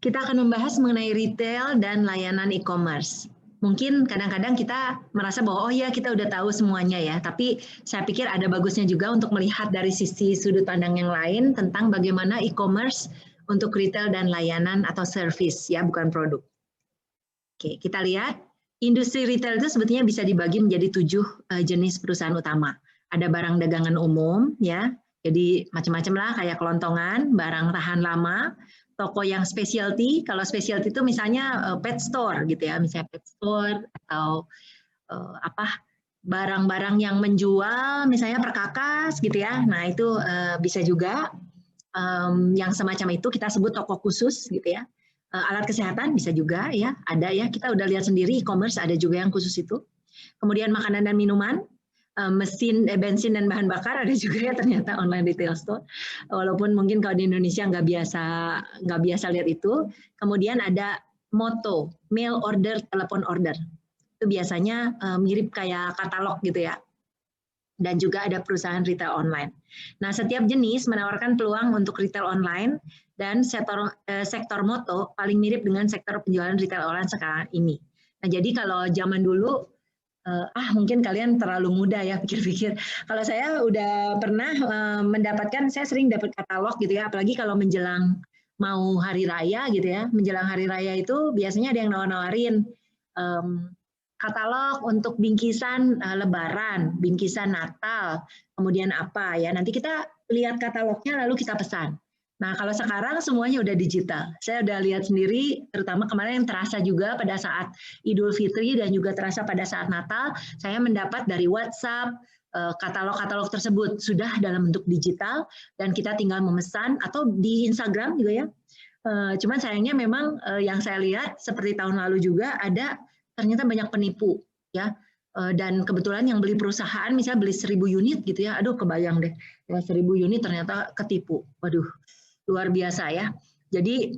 kita akan membahas mengenai retail dan layanan e-commerce. Mungkin kadang-kadang kita merasa bahwa oh ya kita udah tahu semuanya ya, tapi saya pikir ada bagusnya juga untuk melihat dari sisi sudut pandang yang lain tentang bagaimana e-commerce untuk retail dan layanan atau service ya, bukan produk. Oke, kita lihat industri retail itu sebetulnya bisa dibagi menjadi 7 jenis perusahaan utama. Ada barang dagangan umum ya, jadi macam-macam lah kayak kelontongan, barang tahan lama, toko yang specialty. Kalau specialty itu misalnya pet store gitu ya, misalnya pet store atau barang-barang yang menjual misalnya perkakas gitu ya. Nah itu bisa juga yang semacam itu kita sebut toko khusus gitu ya. Alat kesehatan bisa juga ya, ada ya, kita udah lihat sendiri e-commerce ada juga yang khusus itu. Kemudian makanan dan minuman, bensin dan bahan bakar ada juga ya ternyata online retail store. Walaupun mungkin kalau di Indonesia nggak biasa lihat itu. Kemudian ada moto, mail order, telepon order. Itu biasanya mirip kayak katalog gitu ya. Dan juga ada perusahaan retail online. Nah, setiap jenis menawarkan peluang untuk retail online dan sektor moto paling mirip dengan sektor penjualan retail online sekarang ini. Nah, jadi kalau zaman dulu, mungkin kalian terlalu muda ya pikir-pikir. Kalau saya udah pernah saya sering dapat katalog gitu ya, apalagi kalau menjelang mau hari raya gitu ya, menjelang hari raya itu biasanya ada yang nawarin katalog untuk bingkisan Lebaran, bingkisan Natal, kemudian apa ya. Nanti kita lihat katalognya lalu kita pesan. Nah kalau sekarang semuanya udah digital. Saya udah lihat sendiri, terutama kemarin yang terasa juga pada saat Idul Fitri dan juga terasa pada saat Natal, saya mendapat dari WhatsApp katalog-katalog tersebut sudah dalam bentuk digital dan kita tinggal memesan atau di Instagram juga ya. Cuman sayangnya memang yang saya lihat seperti tahun lalu juga ada ternyata banyak penipu ya, dan kebetulan yang beli perusahaan misalnya beli 1000 unit gitu ya, aduh kebayang deh ya 1000 unit ternyata ketipu, waduh luar biasa ya. Jadi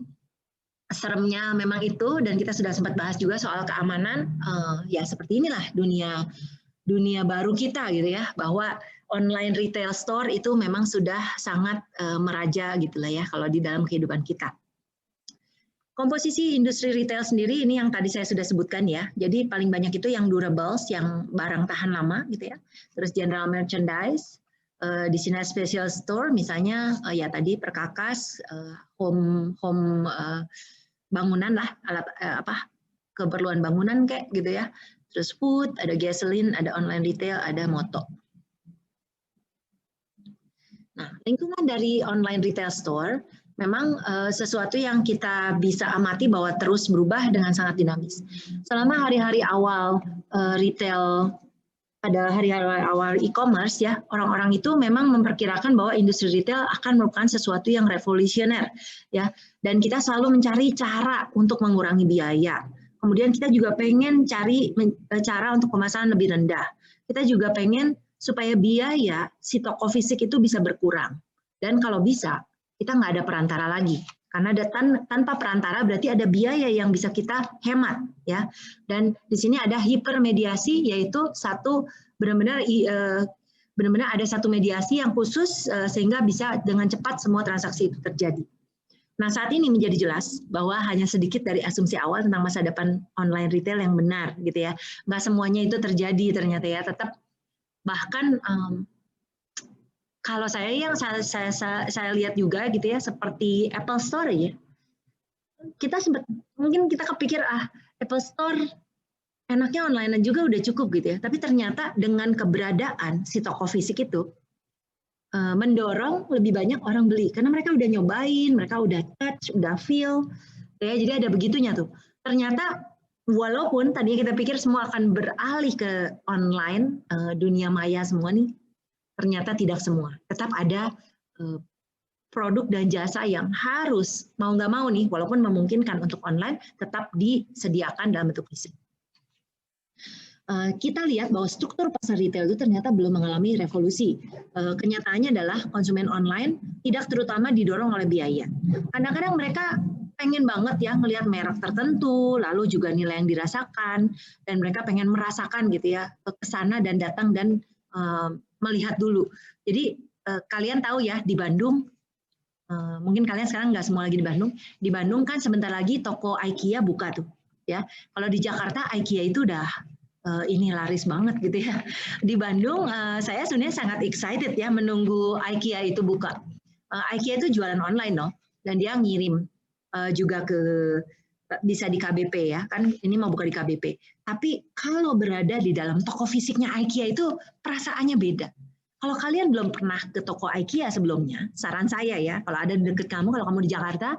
seremnya memang itu, dan kita sudah sempat bahas juga soal keamanan. Ya seperti inilah dunia baru kita gitu ya, bahwa online retail store itu memang sudah sangat meraja gitulah ya kalau di dalam kehidupan kita. Komposisi industri retail sendiri ini yang tadi saya sudah sebutkan ya. Jadi paling banyak itu yang durables, yang barang tahan lama gitu ya. Terus general merchandise, di sini special store misalnya ya tadi perkakas, home bangunan lah, alat keperluan bangunan kayak gitu ya. Terus food, ada gasoline, ada online retail, ada moto. Nah, lingkungan dari online retail store memang sesuatu yang kita bisa amati bahwa terus berubah dengan sangat dinamis. Selama hari-hari awal retail, pada hari-hari awal e-commerce ya, orang-orang itu memang memperkirakan bahwa industri retail akan merupakan sesuatu yang revolusioner ya, dan kita selalu mencari cara untuk mengurangi biaya. Kemudian kita juga pengen cari cara untuk pemasaran lebih rendah. Kita juga pengen supaya biaya si toko fisik itu bisa berkurang. Dan kalau bisa, kita nggak ada perantara lagi. Karena tanpa perantara berarti ada biaya yang bisa kita hemat ya. Dan di sini ada hipermediasi, yaitu benar-benar ada satu mediasi yang khusus sehingga bisa dengan cepat semua transaksi itu terjadi. Nah, saat ini menjadi jelas bahwa hanya sedikit dari asumsi awal tentang masa depan online retail yang benar gitu ya. Nggak semuanya itu terjadi ternyata ya. Tetap bahkan kalau saya lihat juga gitu ya, seperti Apple Store ya, mungkin kita kepikir Apple Store enaknya online juga udah cukup gitu ya, tapi ternyata dengan keberadaan si toko fisik itu mendorong lebih banyak orang beli karena mereka udah nyobain, mereka udah touch, udah feel ya, jadi ada begitunya tuh. Ternyata walaupun tadinya kita pikir semua akan beralih ke online, dunia maya semua nih, ternyata tidak semua. Tetap ada produk dan jasa yang harus mau nggak mau nih, walaupun memungkinkan untuk online, tetap disediakan dalam bentuk fisik. Kita lihat bahwa struktur pasar retail itu ternyata belum mengalami revolusi. Kenyataannya adalah konsumen online tidak terutama didorong oleh biaya. Kadang-kadang mereka pengen banget ya melihat merek tertentu, lalu juga nilai yang dirasakan, dan mereka pengen merasakan gitu ya, ke sana dan datang dan melihat dulu. Jadi kalian tahu ya di Bandung mungkin kalian sekarang nggak semua lagi di Bandung. Di Bandung kan sebentar lagi toko IKEA buka tuh, ya. Kalau di Jakarta IKEA itu udah ini laris banget gitu ya. Di Bandung saya sebenarnya sangat excited ya menunggu IKEA itu buka. IKEA itu jualan online loh, dan dia ngirim juga bisa di KBP ya, kan ini mau buka di KBP. Tapi kalau berada di dalam toko fisiknya IKEA itu perasaannya beda. Kalau kalian belum pernah ke toko IKEA sebelumnya, saran saya ya, kalau ada di dekat kamu, kalau kamu di Jakarta,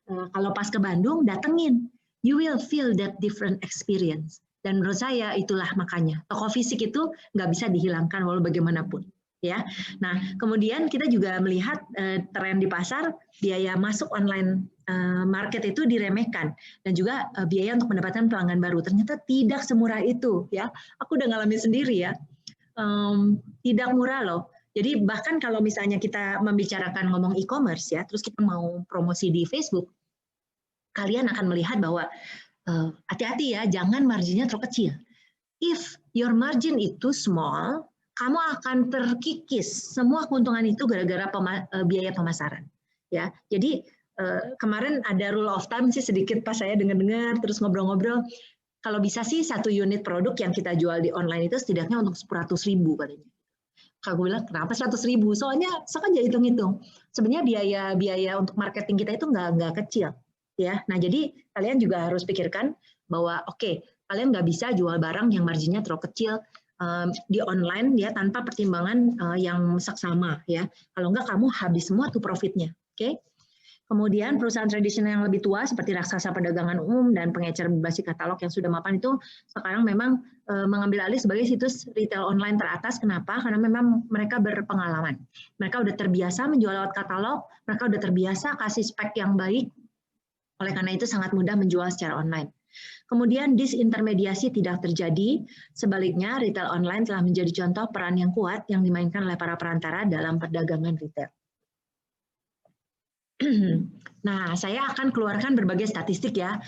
kalau pas ke Bandung, datengin. You will feel that different experience. Dan menurut saya itulah makanya toko fisik itu nggak bisa dihilangkan walau bagaimanapun. Ya, nah kemudian kita juga melihat tren di pasar, biaya masuk online market itu diremehkan, dan juga biaya untuk mendapatkan pelanggan baru ternyata tidak semurah itu ya. Aku udah ngalamin sendiri ya, tidak murah loh. Jadi bahkan kalau misalnya kita membicarakan ngomong e-commerce ya, terus kita mau promosi di Facebook, kalian akan melihat bahwa hati-hati ya, jangan marginnya terlalu kecil. If your margin itu small, kamu akan terkikis semua keuntungan itu gara-gara biaya pemasaran. Ya, jadi kemarin ada rule of thumb sih sedikit pas saya dengar-dengar terus ngobrol-ngobrol. Kalau bisa sih 1 unit produk yang kita jual di online itu setidaknya untuk 100.000 katanya. Kalau gue bilang kenapa 100.000? Soalnya sengaja hitung-hitung. Sebenarnya biaya untuk marketing kita itu nggak kecil. Ya, nah jadi kalian juga harus pikirkan bahwa oke, kalian nggak bisa jual barang yang marginnya terlalu kecil di online ya tanpa pertimbangan yang seksama ya. Kalau enggak kamu habis semua tuh profitnya. Oke. Kemudian perusahaan tradisional yang lebih tua seperti raksasa perdagangan umum dan pengecer berbasis katalog yang sudah mapan itu sekarang memang mengambil alih sebagai situs retail online teratas. Kenapa? Karena memang mereka berpengalaman. Mereka udah terbiasa menjual lewat katalog, mereka udah terbiasa kasih spek yang baik. Oleh karena itu sangat mudah menjual secara online. Kemudian disintermediasi tidak terjadi, sebaliknya retail online telah menjadi contoh peran yang kuat yang dimainkan oleh para perantara dalam perdagangan retail. Nah, saya akan keluarkan berbagai statistik ya,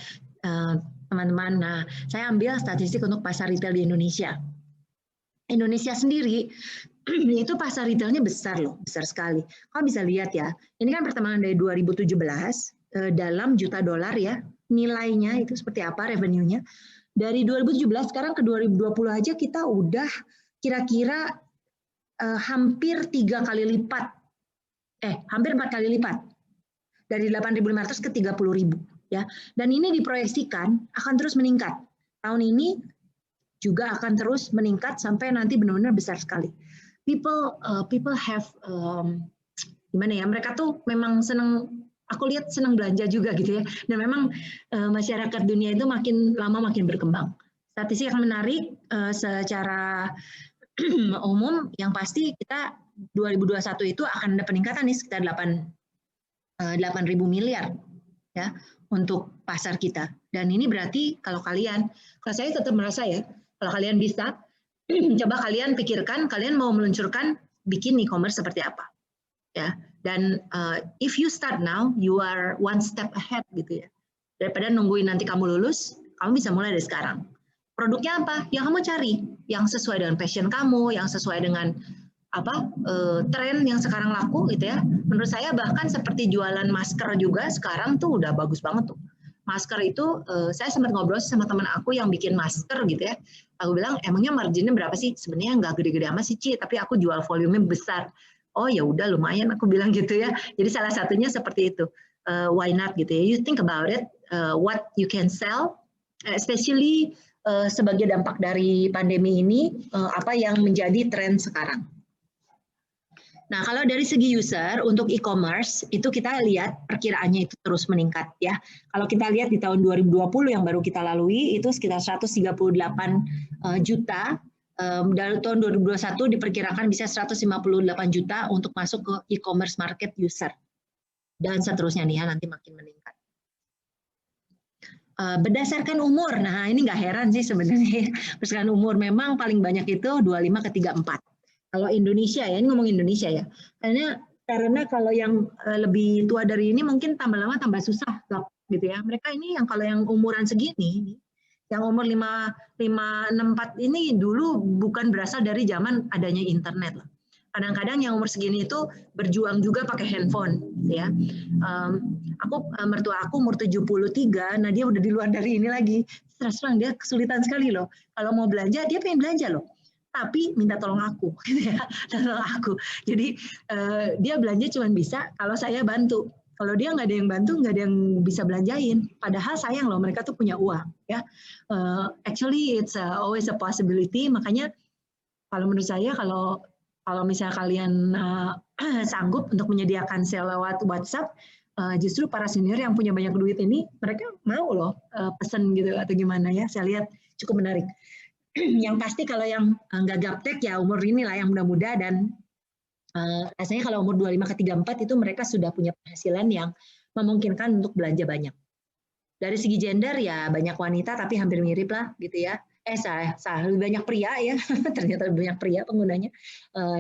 teman-teman. Nah, saya ambil statistik untuk pasar retail di Indonesia. Indonesia sendiri itu pasar retailnya besar loh, besar sekali. Kau bisa lihat ya, ini kan pertambangan dari 2017 dalam juta dolar ya, nilainya itu seperti apa revenue-nya. Dari 2017 sekarang ke 2020 aja kita udah kira-kira hampir 3 kali lipat. Hampir 4 kali lipat. Dari 8.500 ke 30.000 ya. Dan ini diproyeksikan akan terus meningkat. Tahun ini juga akan terus meningkat sampai nanti benar-benar besar sekali. People have gimana ya? Mereka tuh memang senang. Aku lihat senang belanja juga gitu ya. Dan memang masyarakat dunia itu makin lama makin berkembang. Statistik yang menarik secara umum yang pasti kita 2021 itu akan ada peningkatan nih sekitar 8.000 miliar ya untuk pasar kita. Dan ini berarti kalau saya tetap merasa ya, kalau kalian bisa coba kalian pikirkan kalian mau meluncurkan bikin e-commerce seperti apa. Ya. Dan if you start now, you are one step ahead gitu ya. Daripada nungguin nanti kamu lulus, kamu bisa mulai dari sekarang. Produknya apa? Yang kamu cari, yang sesuai dengan passion kamu, yang sesuai dengan tren yang sekarang laku gitu ya. Menurut saya bahkan seperti jualan masker juga sekarang tuh udah bagus banget tuh. Masker itu saya sempat ngobrol sama teman aku yang bikin masker gitu ya. Aku bilang emangnya marginnya berapa sih? Sebenarnya nggak gede-gede amat sih Ci, tapi aku jual volumenya besar. Oh ya udah lumayan aku bilang gitu ya. Jadi salah satunya seperti itu. Why not gitu ya. You think about it, what you can sell, especially sebagai dampak dari pandemi ini, apa yang menjadi tren sekarang. Nah, kalau dari segi user untuk e-commerce itu kita lihat perkiraannya itu terus meningkat ya. Kalau kita lihat di tahun 2020 yang baru kita lalui itu sekitar 138 juta. Dari tahun 2021 diperkirakan bisa 158 juta untuk masuk ke e-commerce market user. Dan seterusnya nih ya, nanti makin meningkat. Berdasarkan umur, nah ini nggak heran sih sebenarnya. Berdasarkan umur memang paling banyak itu 25 ke 34. Kalau Indonesia ya, ini ngomong Indonesia ya. Karena kalau yang lebih tua dari ini mungkin tambah lama tambah susah gitu ya. Mereka ini yang kalau yang umuran segini, yang umur 5, 64 ini dulu bukan berasal dari zaman adanya internet. kadang-kadang yang umur segini itu berjuang juga pakai handphone, ya. Mertua aku umur 73, nah dia udah di luar dari ini lagi. Terus terang dia kesulitan sekali loh. Kalau mau belanja, dia pengen belanja loh. Tapi minta tolong aku, gitu ya. Tolong aku. Jadi dia belanja cuma bisa kalau saya bantu. Kalau dia nggak ada yang bantu, nggak ada yang bisa belanjain. Padahal sayang loh, mereka tuh punya uang, ya. Actually, it's always a possibility. Makanya kalau menurut saya, kalau misalnya kalian sanggup untuk menyediakan sale lewat WhatsApp, justru para senior yang punya banyak duit ini, mereka mau loh pesen gitu atau gimana ya. Saya lihat cukup menarik. Yang pasti kalau yang nggak gaptek ya umur inilah yang muda-muda, dan rasanya kalau umur 25 ke 34 itu mereka sudah punya penghasilan yang memungkinkan untuk belanja banyak. Dari segi gender ya banyak wanita tapi hampir mirip lah gitu ya. Salah, lebih banyak pria ya, ternyata lebih banyak pria penggunanya.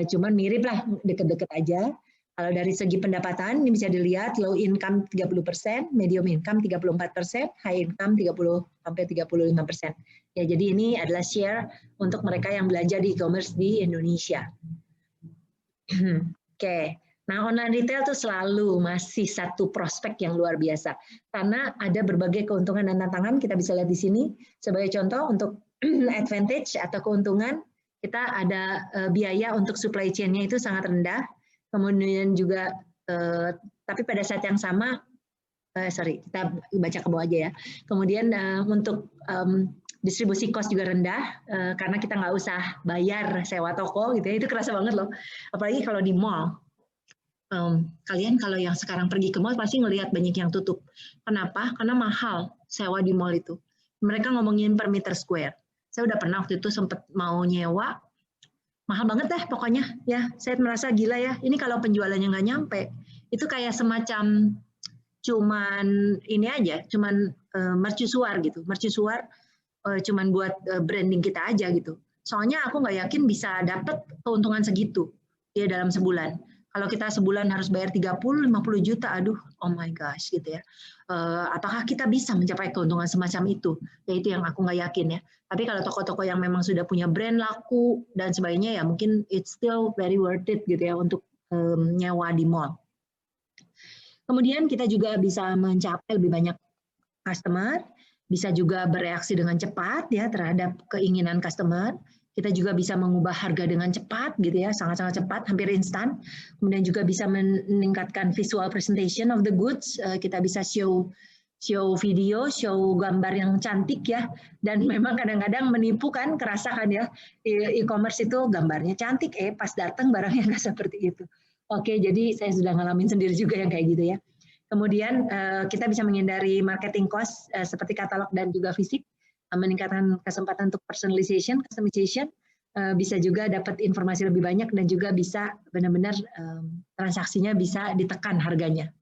Cuman mirip lah, deket-deket aja. Kalau dari segi pendapatan, ini bisa dilihat low income 30%, medium income 34%, high income 30-35%. Ya, jadi ini adalah share untuk mereka yang belanja di e-commerce di Indonesia. Oke. Nah, online retail itu selalu masih satu prospek yang luar biasa. Karena ada berbagai keuntungan dan tantangan, kita bisa lihat di sini. Sebagai contoh, untuk advantage atau keuntungan, kita ada biaya untuk supply chain-nya itu sangat rendah. Kemudian juga, tapi pada saat yang sama, kita baca ke bawah aja ya. Kemudian untuk distribusi cost juga rendah, karena kita nggak usah bayar sewa toko gitu ya, itu kerasa banget loh. Apalagi kalau di mall. Kalian kalau yang sekarang pergi ke mall pasti ngelihat banyak yang tutup. Kenapa? Karena mahal sewa di mall itu. Mereka ngomongin per meter square. Saya udah pernah waktu itu sempat mau nyewa, mahal banget deh pokoknya. Ya, saya merasa gila ya. Ini kalau penjualannya nggak nyampe, itu kayak semacam cuman ini aja, cuman mercusuar gitu. Mercusuar cuman buat branding kita aja gitu. Soalnya aku nggak yakin bisa dapat keuntungan segitu ya dalam sebulan. Kalau kita sebulan harus bayar 30-50 juta, aduh, oh my gosh, gitu ya. Apakah kita bisa mencapai keuntungan semacam itu? Ya itu yang aku nggak yakin ya. Tapi kalau toko-toko yang memang sudah punya brand laku dan sebagainya, ya mungkin it's still very worth it gitu ya untuk nyewa di mall. Kemudian kita juga bisa mencapai lebih banyak customer, bisa juga bereaksi dengan cepat ya terhadap keinginan customer. Kita juga bisa mengubah harga dengan cepat gitu ya, sangat-sangat cepat, hampir instan. Kemudian juga bisa meningkatkan visual presentation of the goods. Kita bisa show video, show gambar yang cantik ya. Dan memang kadang-kadang menipu kan, kerasa kan ya, e-commerce itu gambarnya cantik, pas datang barangnya nggak seperti itu. Oke, jadi saya sudah ngalamin sendiri juga yang kayak gitu ya. Kemudian kita bisa menghindari marketing cost seperti katalog dan juga fisik, meningkatkan kesempatan untuk personalization, customization, bisa juga dapat informasi lebih banyak dan juga bisa benar-benar transaksinya bisa ditekan harganya.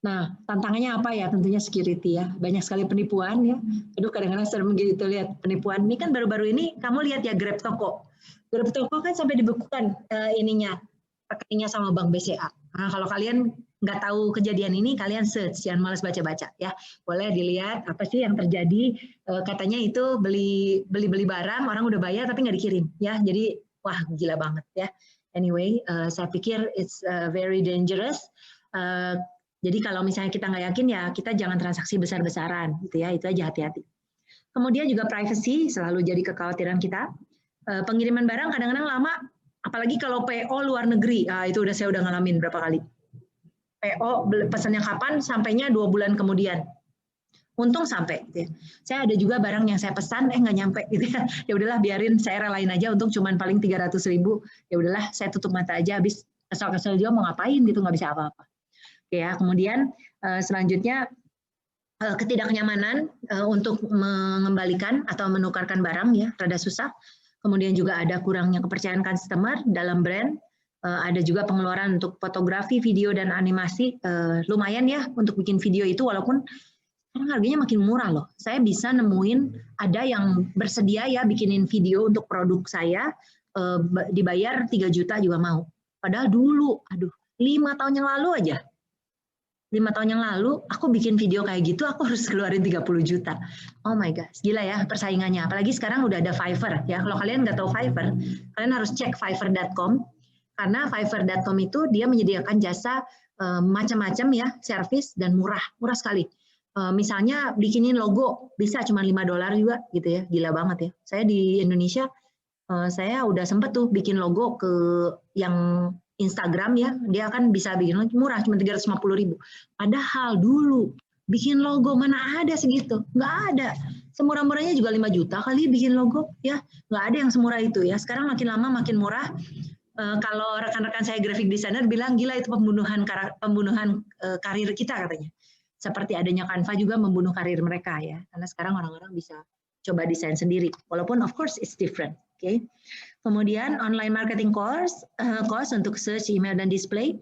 Nah, tantangannya apa ya? Tentunya security ya. Banyak sekali penipuan ya. Aduh, kadang-kadang serem gitu lihat penipuan. Ini kan baru-baru ini kamu lihat ya Grab Toko. Grab Toko kan sampai dibekukan rekeningnya sama Bank BCA. Nah, kalau kalian nggak tahu kejadian ini, kalian search, jangan malas baca-baca ya. Boleh dilihat apa sih yang terjadi. Katanya itu beli barang, orang udah bayar tapi nggak dikirim ya. Jadi wah gila banget ya. Anyway, saya pikir it's very dangerous. Jadi kalau misalnya kita nggak yakin ya kita jangan transaksi besar-besaran gitu ya. Itu aja, hati-hati. Kemudian juga privacy selalu jadi kekhawatiran kita. Pengiriman barang kadang-kadang lama, apalagi kalau PO luar negeri. Itu saya udah ngalamin berapa kali. PO pesannya kapan, sampainya 2 bulan kemudian. Untung sampai. Gitu ya. Saya ada juga barang yang saya pesan, nggak nyampe. Gitu ya. Ya udahlah, biarin saya relain aja untuk cuman paling 300.000. Ya udahlah, saya tutup mata aja. Habis kesel-kesel juga mau ngapain gitu, nggak bisa apa-apa. Oke ya. Kemudian selanjutnya ketidaknyamanan untuk mengembalikan atau menukarkan barang ya, rada susah. Kemudian juga ada kurangnya kepercayaan customer dalam brand. Ada juga pengeluaran untuk fotografi, video, dan animasi. Lumayan ya untuk bikin video itu, walaupun sekarang harganya makin murah loh. Saya bisa nemuin ada yang bersedia ya bikinin video untuk produk saya, dibayar 3 juta juga mau. Padahal dulu, 5 tahun yang lalu aja. 5 tahun yang lalu, aku bikin video kayak gitu, aku harus keluarin 30 juta. Oh my God, gila ya persaingannya. Apalagi sekarang udah ada Fiverr ya. Kalau kalian nggak tahu Fiverr, kalian harus cek fiverr.com. Karena Fiverr.com itu dia menyediakan jasa macam-macam ya, service dan murah sekali. Misalnya bikinin logo bisa cuma $5 juga gitu ya, gila banget ya. Saya di Indonesia saya udah sempet tuh bikin logo ke yang Instagram ya, dia kan bisa bikin murah cuma 350.000. Padahal dulu bikin logo mana ada segitu, nggak ada. Semurah-murahnya juga 5 juta kali bikin logo ya, nggak ada yang semurah itu ya. Sekarang makin lama makin murah. Kalau rekan-rekan saya graphic designer bilang gila itu pembunuhan karir kita katanya. Seperti adanya Canva juga membunuh karir mereka ya, karena sekarang orang-orang bisa coba desain sendiri, walaupun of course it's different. Okay. Kemudian online marketing cost untuk search, email, dan display.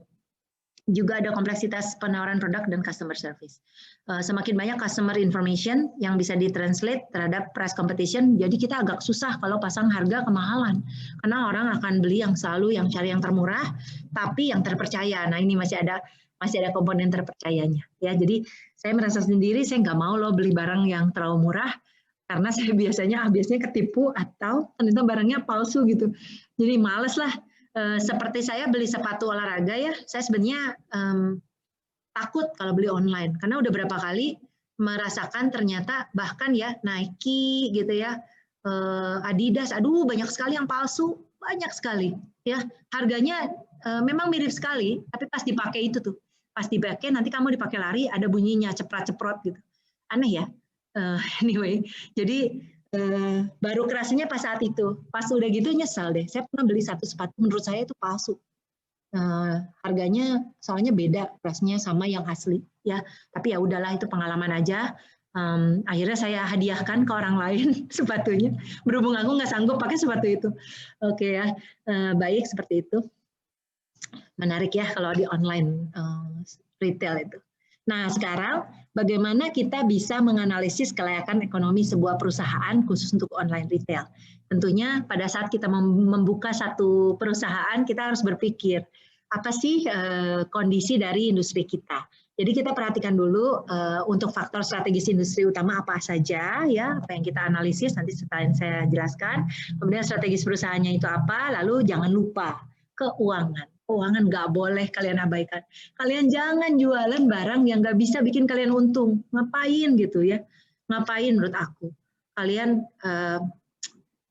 Juga ada kompleksitas penawaran produk dan customer service. Semakin banyak customer information yang bisa ditranslate terhadap price competition, jadi kita agak susah kalau pasang harga kemahalan. Karena orang akan beli yang selalu yang cari yang termurah, tapi yang terpercaya. Nah ini masih ada komponen terpercayanya. Ya, jadi saya merasa sendiri, saya nggak mau loh beli barang yang terlalu murah, karena saya biasanya ketipu atau ternyata barangnya palsu gitu. Jadi males lah. Seperti saya beli sepatu olahraga ya, saya sebenarnya takut kalau beli online karena udah berapa kali merasakan ternyata bahkan ya Nike gitu ya, Adidas, aduh banyak sekali yang palsu, banyak sekali ya, harganya memang mirip sekali, tapi pas dipakai itu tuh, pas dipakai nanti kamu dipakai lari ada bunyinya ceprot-ceprot gitu, aneh ya. Anyway, jadi baru kerasnya pas saat itu, pas udah gitu nyesal deh. Saya pernah beli satu sepatu, menurut saya itu palsu. Harganya soalnya beda kerasnya sama yang asli, ya. Tapi ya udahlah itu pengalaman aja. Akhirnya saya hadiahkan ke orang lain sepatunya. Berhubung aku nggak sanggup pakai sepatu itu. Oke ya, baik seperti itu. Menarik ya kalau di online retail itu. Nah, sekarang bagaimana kita bisa menganalisis kelayakan ekonomi sebuah perusahaan khusus untuk online retail? Tentunya pada saat kita membuka satu perusahaan, kita harus berpikir, apa sih kondisi dari industri kita? Jadi kita perhatikan dulu untuk faktor strategis industri utama apa saja, ya, apa yang kita analisis, nanti setelah saya jelaskan. Kemudian strategis perusahaannya itu apa, lalu jangan lupa keuangan. Keuangan nggak boleh kalian abaikan. Kalian jangan jualan barang yang nggak bisa bikin kalian untung. Ngapain gitu ya? Ngapain menurut aku? Kalian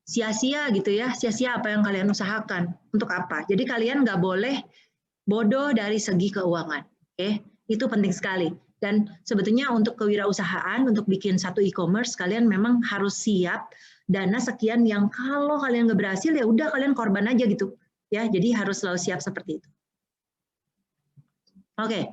sia-sia gitu ya? Sia-sia apa yang kalian usahakan? Untuk apa? Jadi kalian nggak boleh bodoh dari segi keuangan. Oke? Itu penting sekali. Dan sebetulnya untuk kewirausahaan, untuk bikin satu e-commerce, kalian memang harus siap dana sekian yang kalau kalian nggak berhasil ya udah kalian korban aja gitu. Ya, jadi harus selalu siap seperti itu. Oke,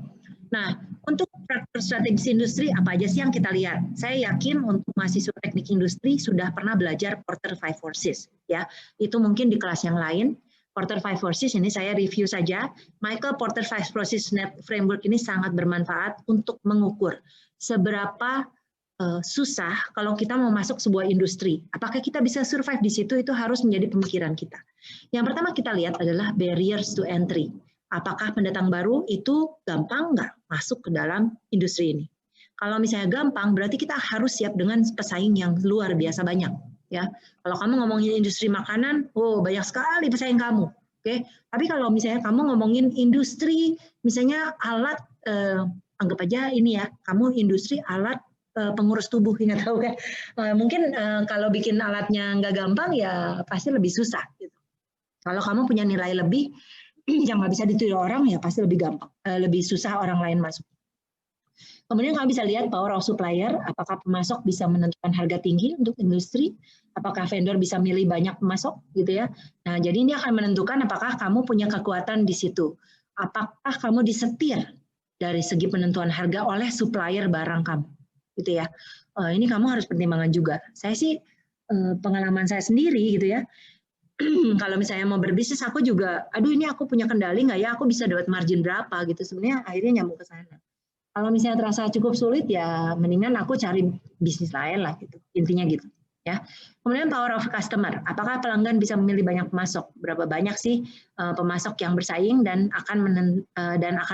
nah untuk faktor strategis industri apa aja sih yang kita lihat? Saya yakin untuk mahasiswa teknik industri sudah pernah belajar Porter 5 Forces. Ya, itu mungkin di kelas yang lain. Porter 5 Forces ini saya review saja. Michael Porter 5 Forces Framework ini sangat bermanfaat untuk mengukur seberapa susah kalau kita mau masuk sebuah industri. Apakah kita bisa survive di situ, itu harus menjadi pemikiran kita. Yang pertama kita lihat adalah barriers to entry. Apakah pendatang baru itu gampang nggak masuk ke dalam industri ini? Kalau misalnya gampang, berarti kita harus siap dengan pesaing yang luar biasa banyak. Ya, kalau kamu ngomongin industri makanan, oh banyak sekali pesaing kamu. Oke, tapi kalau misalnya kamu ngomongin industri, misalnya alat, anggap aja ini ya, kamu industri alat pengurus tubuh, nggak tahu kan? Mungkin kalau bikin alatnya nggak gampang ya pasti lebih susah. Gitu. Kalau kamu punya nilai lebih yang nggak bisa ditiru orang ya pasti lebih gampang, lebih susah orang lain masuk. Kemudian kamu bisa lihat power of supplier, apakah pemasok bisa menentukan harga tinggi untuk industri, apakah vendor bisa milih banyak pemasok, gitu ya. Nah, jadi ini akan menentukan apakah kamu punya kekuatan di situ, apakah kamu disetir dari segi penentuan harga oleh supplier barang kamu. Gitu ya. Ini kamu harus pertimbangkan juga. Saya sih pengalaman saya sendiri gitu ya. Kalau misalnya mau berbisnis, aku juga, aduh ini aku punya kendali nggak ya? Aku bisa dapat margin berapa gitu. Sebenarnya akhirnya nyambung ke sana. Kalau misalnya terasa cukup sulit ya, mendingan aku cari bisnis lain lah gitu. Intinya gitu. Ya. Kemudian power of customer. Apakah pelanggan bisa memilih banyak pemasok? Berapa banyak sih pemasok yang bersaing dan akan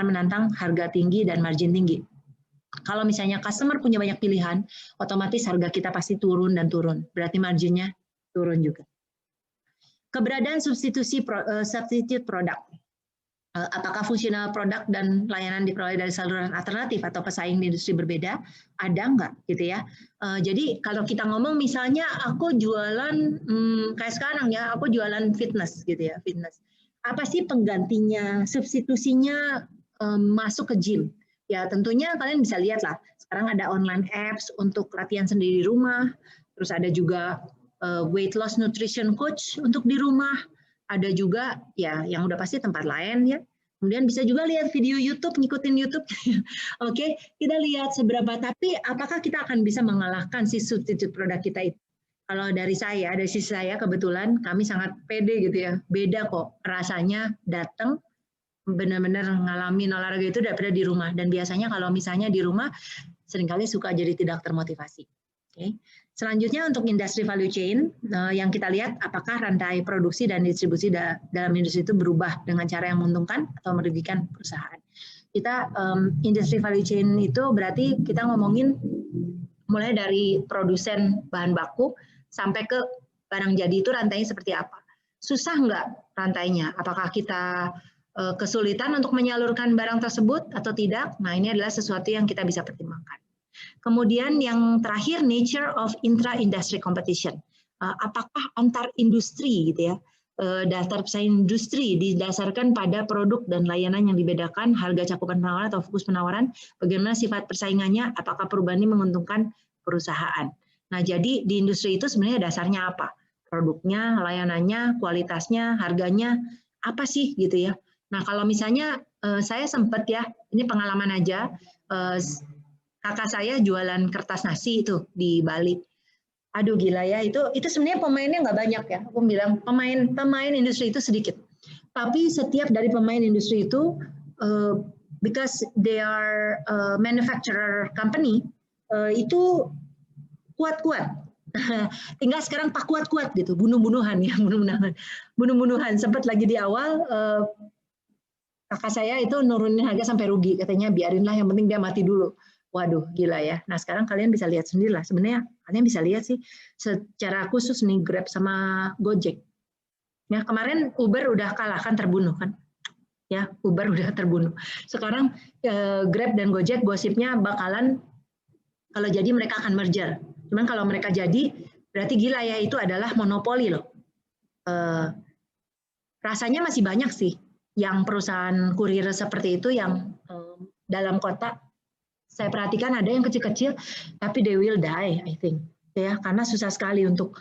menantang harga tinggi dan margin tinggi? Kalau misalnya customer punya banyak pilihan, otomatis harga kita pasti turun dan turun. Berarti marginnya turun juga. keberadaan substitute produk. Apakah fungsional produk dan layanan diperoleh dari saluran alternatif atau pesaing di industri berbeda? Ada nggak gitu ya? Jadi kalau kita ngomong misalnya aku jualan kayak sekarang ya, aku jualan fitness gitu ya, fitness. Apa sih penggantinya, substitusinya masuk ke gym? Ya tentunya kalian bisa lihat lah. Sekarang ada online apps untuk latihan sendiri di rumah. Terus ada juga weight loss nutrition coach untuk di rumah. Ada juga ya yang udah pasti tempat lain ya. Kemudian bisa juga lihat video YouTube, ngikutin YouTube. Oke, kita lihat seberapa, tapi apakah kita akan bisa mengalahkan si substitute produk kita itu? Kalau dari sisi saya kebetulan kami sangat pede gitu ya. Beda kok rasanya datang benar-benar ngalamin olahraga itu daripada di rumah. Dan biasanya kalau misalnya di rumah seringkali suka jadi tidak termotivasi. Oke. Selanjutnya untuk industri value chain, yang kita lihat apakah rantai produksi dan distribusi dalam industri itu berubah dengan cara yang menguntungkan atau merugikan perusahaan. Kita industri value chain itu berarti kita ngomongin mulai dari produsen bahan baku sampai ke barang jadi itu rantainya seperti apa. Susah nggak rantainya? Apakah kita kesulitan untuk menyalurkan barang tersebut atau tidak? Nah ini adalah sesuatu yang kita bisa pertimbangkan. Kemudian yang terakhir, nature of intra-industry competition. Apakah antar industri gitu ya, daftar pesaing industri didasarkan pada produk dan layanan yang dibedakan, harga cakupan penawaran atau fokus penawaran, bagaimana sifat persaingannya, apakah perubahan ini menguntungkan perusahaan. Nah, jadi di industri itu sebenarnya dasarnya apa? Produknya, layanannya, kualitasnya, harganya, apa sih gitu ya. Nah, kalau misalnya saya sempat ya, ini pengalaman aja, kakak saya jualan kertas nasi itu di Bali. Aduh gila ya, itu sebenarnya pemainnya nggak banyak ya. Aku bilang pemain industri itu sedikit. Tapi setiap dari pemain industri itu, because they are manufacturer company, itu kuat-kuat. Tinggal sekarang pak kuat-kuat gitu, bunuh-bunuhan ya, bunuh-bunuhan. Sempat lagi di awal, kakak saya itu nurunin harga sampai rugi, katanya biarinlah yang penting dia mati dulu. Waduh, gila ya. Nah, sekarang kalian bisa lihat sendiri lah. Sebenarnya kalian bisa lihat sih secara khusus nih Grab sama Gojek. Ya, kemarin Uber udah kalah kan, terbunuh kan. Ya, Uber udah terbunuh. Sekarang Grab dan Gojek gosipnya bakalan kalau jadi mereka akan merger. Cuman kalau mereka jadi berarti gila ya, itu adalah monopoli loh. Rasanya masih banyak sih yang perusahaan kurir seperti itu yang dalam kota. Saya perhatikan ada yang kecil-kecil, tapi they will die, I think, ya, karena susah sekali untuk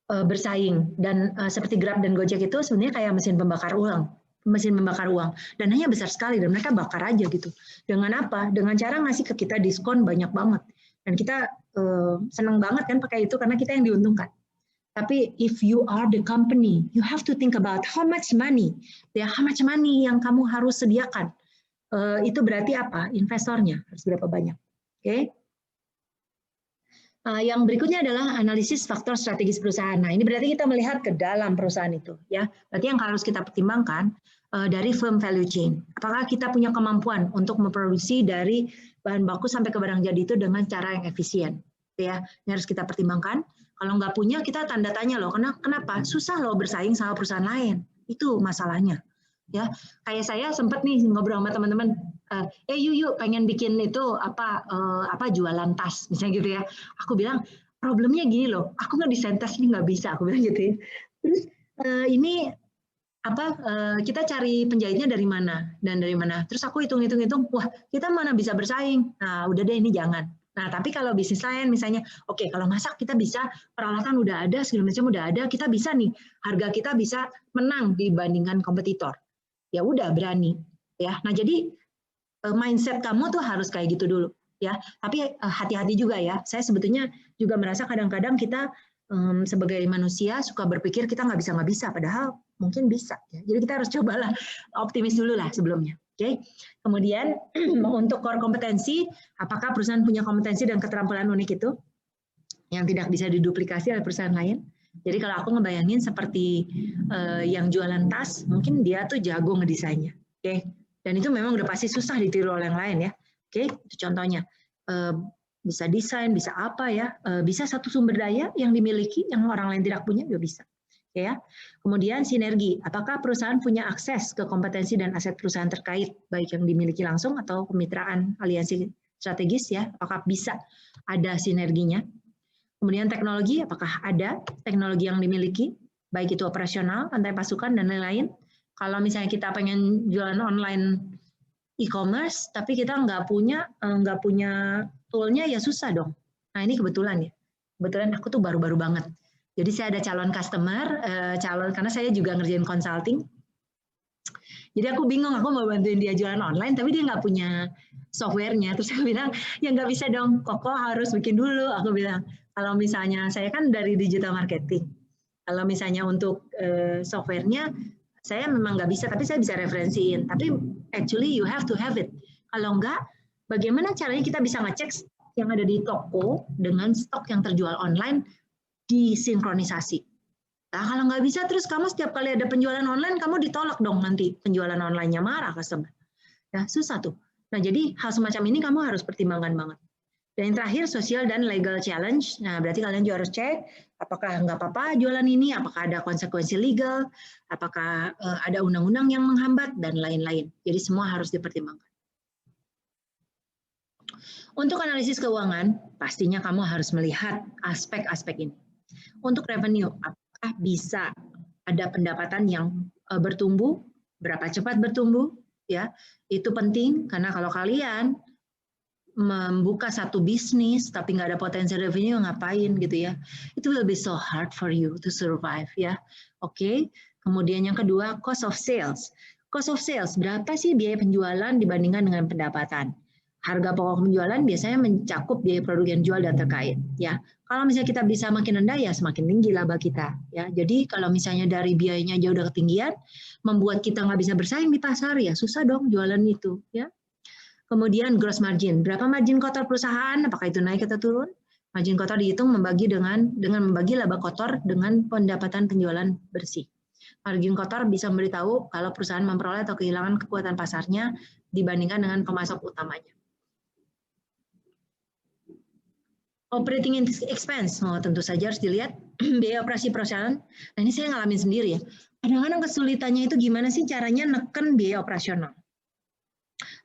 bersaing. Dan seperti Grab dan Gojek itu sebenarnya kayak mesin membakar uang, dan hanya besar sekali dan mereka bakar aja gitu. Dengan apa? Dengan cara ngasih ke kita diskon banyak banget, dan kita senang banget kan pakai itu karena kita yang diuntungkan. Tapi if you are the company, you have to think about how much money, ya, how much money yang kamu harus sediakan. Itu berarti apa? Investornya harus berapa banyak. Oke. Yang berikutnya adalah analisis faktor strategis perusahaan. Nah, ini berarti kita melihat ke dalam perusahaan itu, ya. Berarti yang harus kita pertimbangkan dari firm value chain. Apakah kita punya kemampuan untuk memproduksi dari bahan baku sampai ke barang jadi itu dengan cara yang efisien, ya. Ini harus kita pertimbangkan. Kalau nggak punya, kita tanda tanya loh. Kenapa? Susah loh bersaing sama perusahaan lain. Itu masalahnya. Ya, kayak saya sempat nih ngobrol sama teman-teman, yuk pengen bikin itu apa jualan tas misalnya gitu ya. Aku bilang problemnya gini loh, aku nggak desain tas ini nggak bisa, aku bilang gitu ya. Terus ini kita cari penjahitnya dari mana dan dari mana. Terus aku hitung, wah kita mana bisa bersaing. Nah udah deh ini jangan. Nah tapi kalau bisnis lain misalnya, oke, kalau masak kita bisa, peralatan udah ada, segala macam udah ada, kita bisa nih, harga kita bisa menang dibandingkan kompetitor. Ya udah berani ya. Nah jadi mindset kamu tuh harus kayak gitu dulu ya. Tapi hati-hati juga ya. Saya sebetulnya juga merasa kadang-kadang kita sebagai manusia suka berpikir kita nggak bisa, padahal mungkin bisa ya. Jadi kita harus cobalah optimis dulu lah sebelumnya. Oke. Kemudian untuk core kompetensi, apakah perusahaan punya kompetensi dan keterampilan unik itu yang tidak bisa diduplikasi oleh perusahaan lain? Jadi kalau aku ngebayangin seperti yang jualan tas, mungkin dia tuh jago ngedesainnya, oke? Dan itu memang udah pasti susah ditiru oleh yang lain ya, oke? Itu contohnya, bisa desain, bisa apa ya, bisa satu sumber daya yang dimiliki yang orang lain tidak punya juga bisa. Ya. Kemudian sinergi, apakah perusahaan punya akses ke kompetensi dan aset perusahaan terkait, baik yang dimiliki langsung atau kemitraan aliansi strategis ya, apakah bisa ada sinerginya. Kemudian teknologi, apakah ada teknologi yang dimiliki, baik itu operasional, rantai pasukan, dan lain-lain. Kalau misalnya kita pengen jualan online e-commerce, tapi kita nggak punya toolnya, ya susah dong. Nah ini kebetulan ya, kebetulan aku tuh baru-baru banget. Jadi saya ada calon customer, karena saya juga ngerjain consulting. Jadi aku bingung, aku mau bantuin dia jualan online, tapi dia nggak punya softwarenya. Terus aku bilang, ya nggak bisa dong, Koko harus bikin dulu. Aku bilang, kalau misalnya saya kan dari digital marketing, kalau misalnya untuk softwarenya, saya memang nggak bisa, tapi saya bisa referensiin. Tapi actually you have to have it. Kalau nggak, bagaimana caranya kita bisa ngecek yang ada di toko dengan stok yang terjual online, disinkronisasi. Nah, kalau nggak bisa, terus kamu setiap kali ada penjualan online, kamu ditolak dong nanti. Penjualan online-nya marah customer. Ya, susah tuh. Nah, jadi hal semacam ini kamu harus pertimbangkan banget. Dan yang terakhir, social dan legal challenge. Nah, berarti kalian juga harus cek, apakah nggak apa-apa jualan ini, apakah ada konsekuensi legal, apakah ada undang-undang yang menghambat, dan lain-lain. Jadi semua harus dipertimbangkan. Untuk analisis keuangan, pastinya kamu harus melihat aspek-aspek ini. Untuk revenue, apakah bisa ada pendapatan yang bertumbuh, berapa cepat bertumbuh, ya itu penting karena kalau kalian membuka satu bisnis tapi nggak ada potensi revenue, ngapain gitu ya, itu will be so hard for you to survive ya. Oke. Kemudian yang kedua, cost of sales. Cost of sales, berapa sih biaya penjualan dibandingkan dengan pendapatan? Harga pokok penjualan biasanya mencakup biaya produk yang dijual dan terkait ya. Kalau misalnya kita bisa makin rendah ya semakin tinggi laba kita ya. Jadi kalau misalnya dari biayanya jauh udah ketinggian, membuat kita nggak bisa bersaing di pasar ya susah dong jualan itu ya. Kemudian gross margin, berapa margin kotor perusahaan, apakah itu naik atau turun? Margin kotor dihitung membagi dengan membagi laba kotor dengan pendapatan penjualan bersih. Margin kotor bisa memberitahu kalau perusahaan memperoleh atau kehilangan kekuatan pasarnya dibandingkan dengan pemasok utamanya. Operating expense, tentu saja harus dilihat biaya operasi perusahaan. Nah ini saya ngalamin sendiri ya. Kadang-kadang kesulitannya itu gimana sih caranya neken biaya operasional.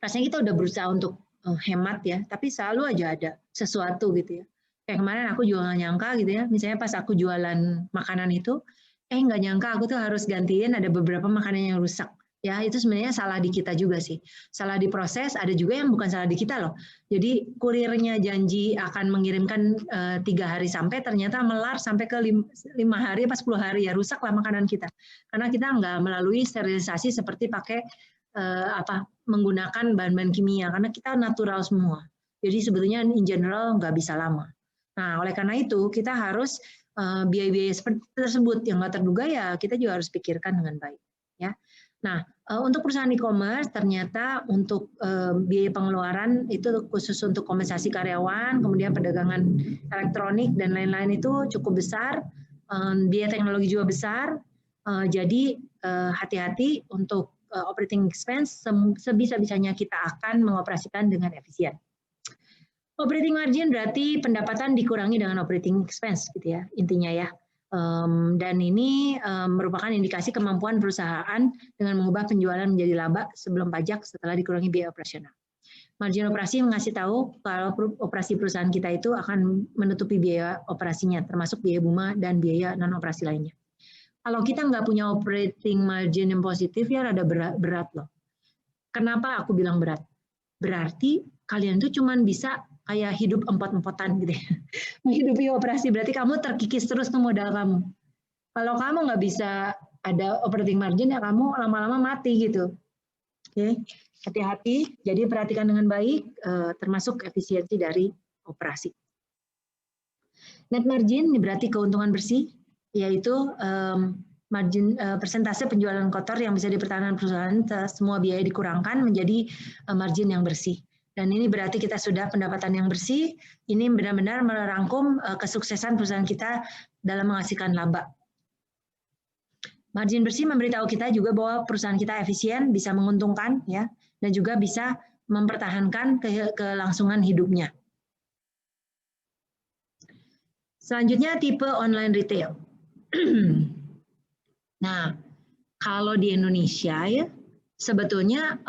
Rasanya kita udah berusaha untuk hemat ya, tapi selalu aja ada sesuatu gitu ya. Kayak kemarin aku juga nggak nyangka gitu ya, misalnya pas aku jualan makanan itu, nggak nyangka aku tuh harus gantiin ada beberapa makanan yang rusak. Ya itu sebenarnya salah di kita juga sih. Salah di proses, ada juga yang bukan salah di kita loh. Jadi kurirnya janji akan mengirimkan 3 hari sampai, ternyata melar sampai ke 5 hari, pas 10 hari ya rusak lah makanan kita. Karena kita nggak melalui sterilisasi seperti pakai menggunakan bahan-bahan kimia, karena kita natural semua. Jadi sebetulnya in general nggak bisa lama. Nah oleh karena itu kita harus biaya-biaya seperti tersebut yang nggak terduga ya kita juga harus pikirkan dengan baik. Ya. Nah, untuk perusahaan e-commerce ternyata untuk biaya pengeluaran itu khusus untuk kompensasi karyawan, kemudian perdagangan elektronik dan lain-lain itu cukup besar, biaya teknologi juga besar, jadi hati-hati untuk operating expense, sebisa-bisanya kita akan mengoperasikan dengan efisien. Operating margin berarti pendapatan dikurangi dengan operating expense, gitu ya intinya ya. Dan ini merupakan indikasi kemampuan perusahaan dengan mengubah penjualan menjadi laba sebelum pajak setelah dikurangi biaya operasional. Margin operasi mengasih tahu kalau operasi perusahaan kita itu akan menutupi biaya operasinya, termasuk biaya bunga dan biaya non-operasi lainnya. Kalau kita nggak punya operating margin yang positif, ya rada berat loh. Kenapa aku bilang berat? Berarti kalian tuh cuma bisa kayak hidup empot-empotan gitu ya. Menghidupi operasi, berarti kamu terkikis terus tuh modal kamu. Kalau kamu nggak bisa ada operating margin, ya kamu lama-lama mati gitu. Oke, hati-hati. Jadi perhatikan dengan baik, termasuk efisiensi dari operasi. Net margin berarti keuntungan bersih, yaitu margin persentase penjualan kotor yang bisa dipertahankan perusahaan semua biaya dikurangkan menjadi margin yang bersih. Dan ini berarti kita sudah pendapatan yang bersih, ini benar-benar merangkum kesuksesan perusahaan kita dalam menghasilkan laba. Margin bersih memberitahu kita juga bahwa perusahaan kita efisien, bisa menguntungkan, ya, dan juga bisa mempertahankan kelangsungan hidupnya. Selanjutnya tipe online retail. Nah, kalau di Indonesia ya, sebetulnya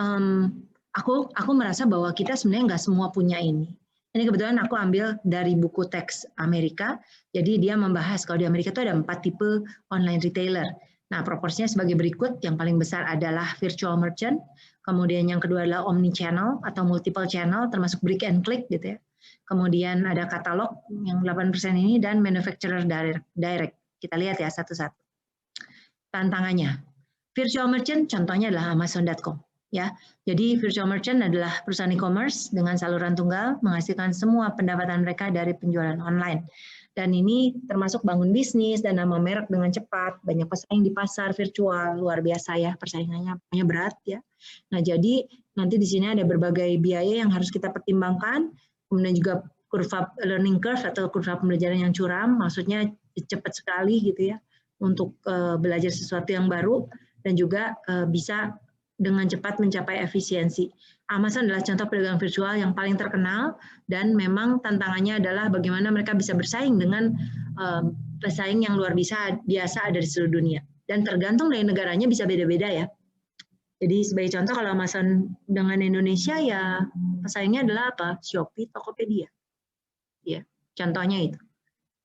aku merasa bahwa kita sebenarnya nggak semua punya ini. Ini kebetulan aku ambil dari buku teks Amerika, jadi dia membahas kalau di Amerika itu ada 4 tipe online retailer. Nah, proporsinya sebagai berikut, yang paling besar adalah virtual merchant, kemudian yang kedua adalah omni channel atau multiple channel, termasuk brick and click gitu ya. Kemudian ada katalog yang 8% ini, dan manufacturer direct. Kita lihat ya satu-satu. Tantangannya, virtual merchant contohnya adalah Amazon.com. Ya, jadi virtual merchant adalah perusahaan e-commerce dengan saluran tunggal menghasilkan semua pendapatan mereka dari penjualan online. Dan ini termasuk bangun bisnis dan nama merek dengan cepat, banyak pesaing di pasar virtual, luar biasa ya, persaingannya berat ya. Nah, jadi nanti di sini ada berbagai biaya yang harus kita pertimbangkan, kemudian juga kurva learning curve atau kurva pembelajaran yang curam, maksudnya cepat sekali gitu ya untuk belajar sesuatu yang baru, dan juga bisa dengan cepat mencapai efisiensi. Amazon adalah contoh pedagang virtual yang paling terkenal, dan memang tantangannya adalah bagaimana mereka bisa bersaing dengan pesaing yang luar biasa ada di seluruh dunia. Dan tergantung dari negaranya bisa beda-beda ya. Jadi sebagai contoh kalau Amazon dengan Indonesia ya pesaingnya adalah apa? Shopee, Tokopedia. Ya, contohnya itu.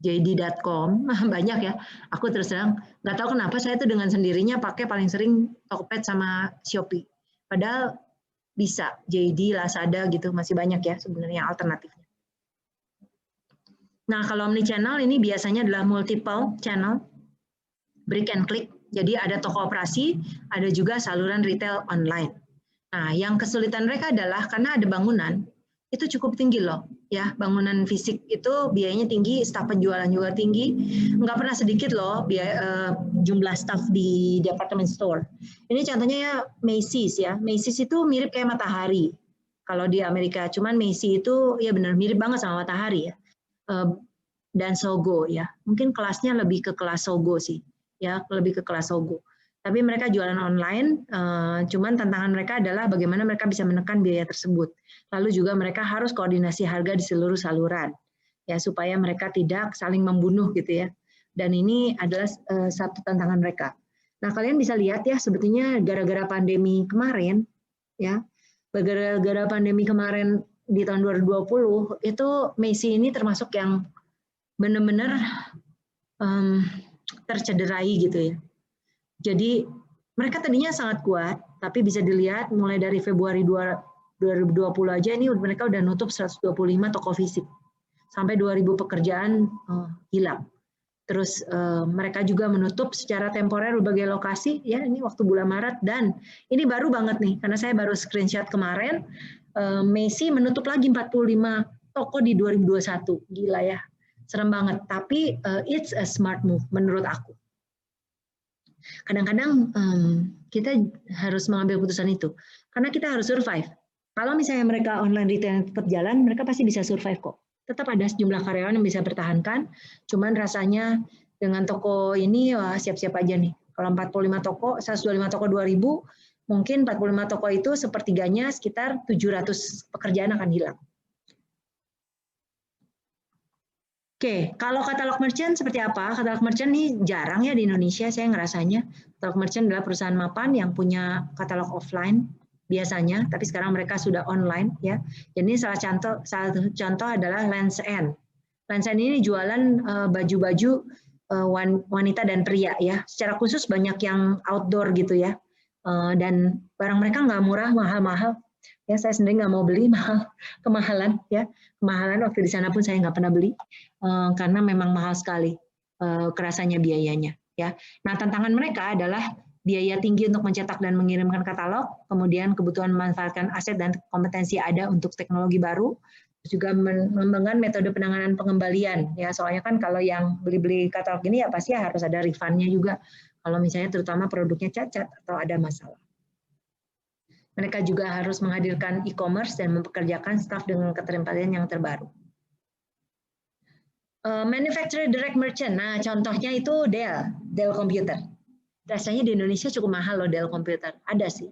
JD.com banyak ya. Aku terus terang nggak tahu kenapa saya tuh dengan sendirinya pakai paling sering Tokopedia sama Shopee. Padahal bisa JD, Lazada gitu, masih banyak ya sebenarnya alternatifnya. Nah, kalau omnichannel ini biasanya adalah multiple channel, brick and click. Jadi ada toko operasi, ada juga saluran retail online. Nah, yang kesulitan mereka adalah karena ada bangunan, itu cukup tinggi loh. Ya, bangunan fisik itu biayanya tinggi, staf penjualan juga tinggi, nggak pernah sedikit loh jumlah staf di department store. Ini contohnya ya Macy's ya, Macy's itu mirip kayak Matahari kalau di Amerika, cuman Macy's itu ya benar mirip banget sama Matahari ya, dan Sogo ya, mungkin kelasnya lebih ke kelas Sogo sih, ya lebih ke kelas Sogo. Tapi mereka jualan online, cuman tantangan mereka adalah bagaimana mereka bisa menekan biaya tersebut. Lalu juga mereka harus koordinasi harga di seluruh saluran, ya supaya mereka tidak saling membunuh gitu ya. Dan ini adalah satu tantangan mereka. Nah, kalian bisa lihat ya, sebetulnya gara-gara pandemi kemarin, ya, gara-gara pandemi kemarin di tahun 2020, itu Macy's ini termasuk yang benar-benar tercederai gitu ya. Jadi mereka tadinya sangat kuat, tapi bisa dilihat mulai dari Februari 2020 aja ini mereka udah nutup 125 toko fisik. Sampai 2.000 pekerjaan hilang. Terus mereka juga menutup secara temporer berbagai lokasi, ya ini waktu bulan Maret, dan ini baru banget nih, karena saya baru screenshot kemarin, Macy's menutup lagi 45 toko di 2021. Gila ya, serem banget. Tapi it's a smart move menurut aku. Kadang-kadang kita harus mengambil keputusan itu karena kita harus survive. Kalau misalnya mereka online retail tetap jalan, mereka pasti bisa survive kok. Tetap ada sejumlah karyawan yang bisa bertahankan. Cuman rasanya dengan toko ini wah siap-siap aja nih. Kalau 45 toko, 125 toko 2.000, mungkin 45 toko itu sepertiganya sekitar 700 pekerjaan akan hilang. Oke, kalau katalog merchant seperti apa? Katalog merchant ini jarang ya di Indonesia, saya ngerasanya. Katalog merchant adalah perusahaan mapan yang punya katalog offline biasanya, tapi sekarang mereka sudah online ya. Jadi salah satu contoh adalah Lands' End. Lands' End ini jualan baju-baju wanita dan pria ya. Secara khusus banyak yang outdoor gitu ya. Dan barang mereka nggak murah, mahal-mahal. Ya, saya sendiri nggak mau beli kemahalan ya, kemahalan waktu di sana pun saya nggak pernah beli karena memang mahal sekali kerasanya biayanya ya. Nah, tantangan mereka adalah biaya tinggi untuk mencetak dan mengirimkan katalog, kemudian kebutuhan memanfaatkan aset dan kompetensi ada untuk teknologi baru, juga mengembangkan metode penanganan pengembalian ya. Soalnya kan kalau yang beli-beli katalog ini ya pasti harus ada refundnya juga kalau misalnya terutama produknya cacat atau ada masalah. Mereka juga harus menghadirkan e-commerce dan mempekerjakan staf dengan keterampilan yang terbaru. Manufacturer direct merchant, nah contohnya itu Dell Computer. Rasanya di Indonesia cukup mahal loh Dell Computer, ada sih,